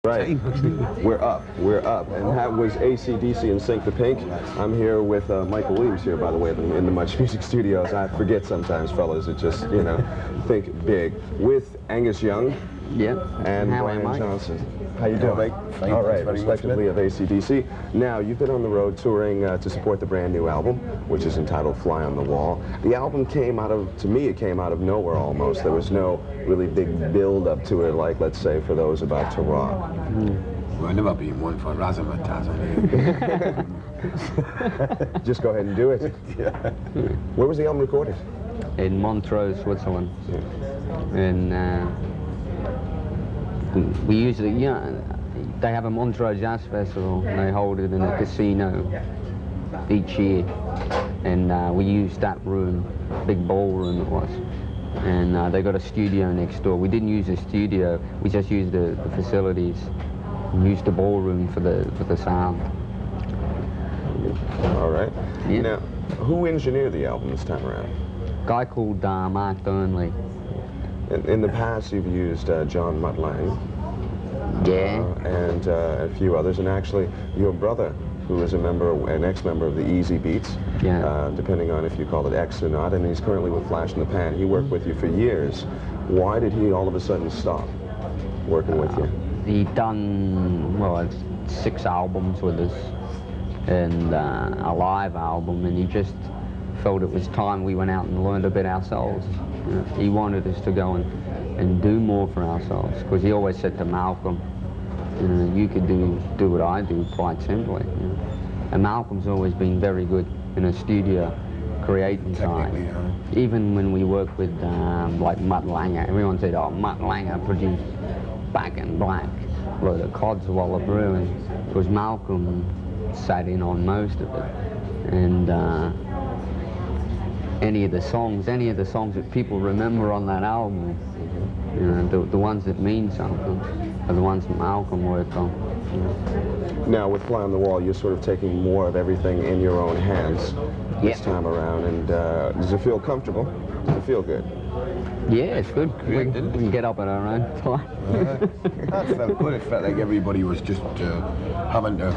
Right. We're up. And that was AC/DC and Sync the Pink. I'm here with Michael Williams here, by the way, in the Much Music Studios. I forget sometimes, fellas. It just, you know, think big. With Angus Young. Yep. And Brian Johnson. How you doing, Mike? All right, respectively of AC/DC. Now, you've been on the road touring to support the brand new album, which is entitled Fly on the Wall. The album came out of, to me, it came out of nowhere almost. There was no really big build-up to it, like, let's say, for those about to rock. Well, I've never been one for razzmatazz. Just go ahead and do it. Yeah. Where was the album recorded? In Montreux, Switzerland. Yeah. And we usually, they have a Montreux Jazz Festival, and they hold it in a casino each year. And we used that room, big ballroom it was. And they got a studio next door. We didn't use the studio, we just used the facilities. We used the ballroom for the sound. All right. Yeah. Now, who engineered the album this time around? A guy called Mark Burnley. In the past, you've used John Mutt Lange. Yeah. And a few others, and actually your brother, who is an ex-member of the Easy Beats, depending on if you call it X or not, and he's currently with Flash in the Pan. He worked with you for years. Why did he all of a sudden stop working with you? He'd done, well, 6 albums with us, and a live album, and he just felt it was time we went out and learned a bit ourselves. He wanted us to go and do more for ourselves, because he always said to Malcolm, you could do what I do quite simply. And Malcolm's always been very good in a studio creating time. Even when we worked with like Mutt Lange, everyone said, oh, Mutt Lange produced Back in Black, load of Codswallop Brewing. It was Malcolm sat in on most of it. And any of the songs that people remember on that album, the ones that mean something are the ones that Malcolm worked on. Now, with Fly on the Wall, you're sort of taking more of everything in your own hands this time around, and does it feel comfortable? Does it feel good? Yeah, it's good. We can get up at our own time. That felt good. It felt like everybody was just having to,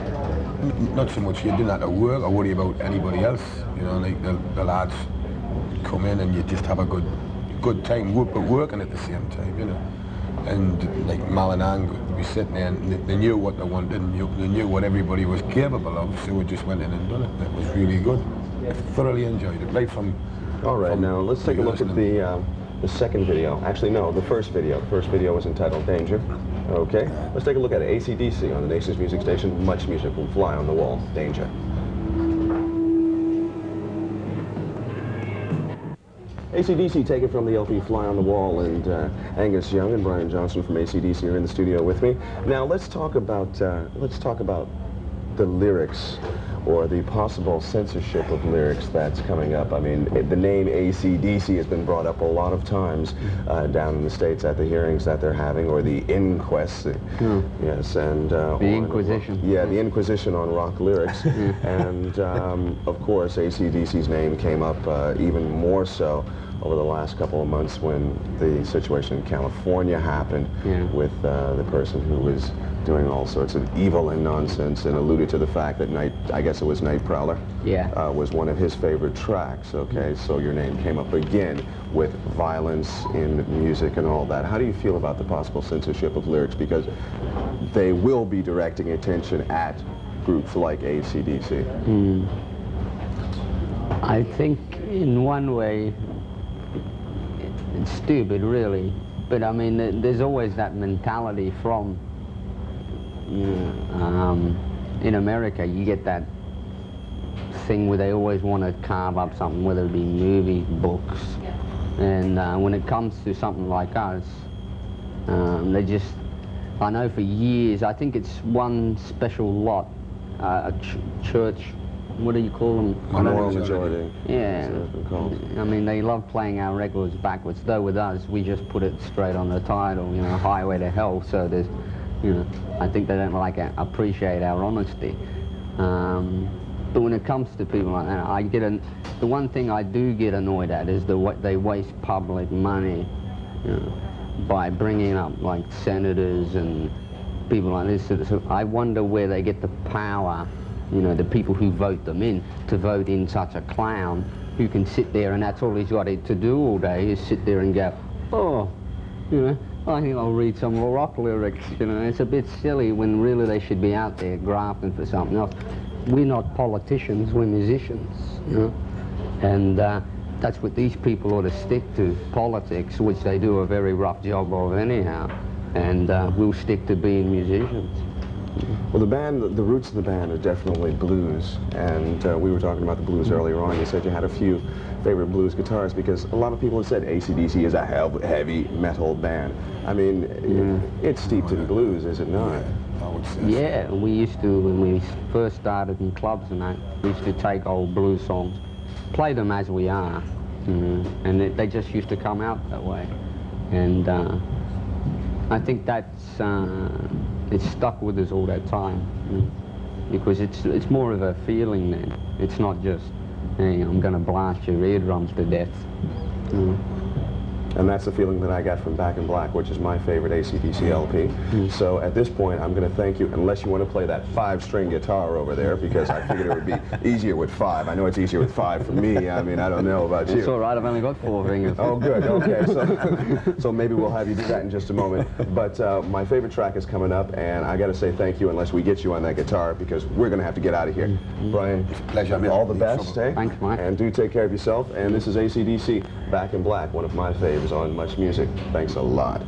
not so much you didn't have to work or worry about anybody else. Like the lads come in and you just have a good time, but working at the same time, And like Mal and Ang would be sitting there, and they knew what they wanted, and they knew what everybody was capable of, so we just went in and done it. It was really good. I thoroughly enjoyed it, right from... All right, now let's take a look at the second video. Actually, no, the first video. The first video was entitled Danger. Okay, let's take a look at it. AC/DC on the nation's music station, Much Music from Fly on the Wall, Danger. AC/DC, take it from the LP Fly on the Wall, and Angus Young and Brian Johnson from AC/DC are in the studio with me. Now let's talk about the lyrics, or the possible censorship of lyrics that's coming up. I mean, the name AC/DC has been brought up a lot of times down in the States at the hearings that they're having, or the inquest. Yes, and the Inquisition. Yeah, the Inquisition on rock lyrics. And of course, AC/DC's name came up even more so over the last couple of months when the situation in California happened with the person who was doing all sorts of evil and nonsense, and alluded to the fact that I guess it was Night Prowler, was one of his favorite tracks. Okay, so your name came up again with violence in music and all that. How do you feel about the possible censorship of lyrics? Because they will be directing attention at groups like AC/DC. I think in one way it's stupid, really, but I mean there's always that mentality from in America. You get that thing where they always want to carve up something, whether it be movies, books, and when it comes to something like us, they just, I know for years, I think it's one special lot, a church, what do you call them? Moral majority. Yeah, I mean they love playing our records backwards, though with us we just put it straight on the title, Highway to Hell, so there's, I think they don't appreciate our honesty. But when it comes to people like that, the one thing I do get annoyed at is they waste public money, by bringing up like senators and people like this. So I wonder where they get the power, you know, the people who vote them in, to vote in such a clown who can sit there and that's all he's got to do all day is sit there and go, oh, you know, I think I'll read some rock lyrics, you know. It's a bit silly when really they should be out there grafting for something else. We're not politicians, we're musicians, you know. And that's what these people ought to stick to, politics, which they do a very rough job of anyhow. And we'll stick to being musicians. Well, the band, the roots of the band are definitely blues, and we were talking about the blues earlier on. You said you had a few favorite blues guitarists, because a lot of people have said AC/DC is a heavy metal band. I mean, it's steeped in blues, is it not? I would say Yeah, we used to, when we first started in clubs and that, we used to take old blues songs, play them as we are, and they just used to come out that way. And I think that's it's stuck with us all that time, because it's more of a feeling then. It's not just, hey, I'm going to blast your eardrums to death. And that's the feeling that I got from Back in Black, which is my favorite AC/DC LP. So at this point, I'm going to thank you, unless you want to play that 5-string guitar over there, because I figured it would be easier with 5. I know it's easier with 5 for me. I mean, I don't know about you. It's all right, I've only got 4 fingers. Oh, good. Okay, so maybe we'll have you do that in just a moment. But my favorite track is coming up, and I got to say thank you, unless we get you on that guitar, because we're going to have to get out of here. Brian, pleasure. all the best, eh? Thanks, Mike. And do take care of yourself. And this is AC/DC, Back in Black, one of my faves on Much Music. Thanks a lot.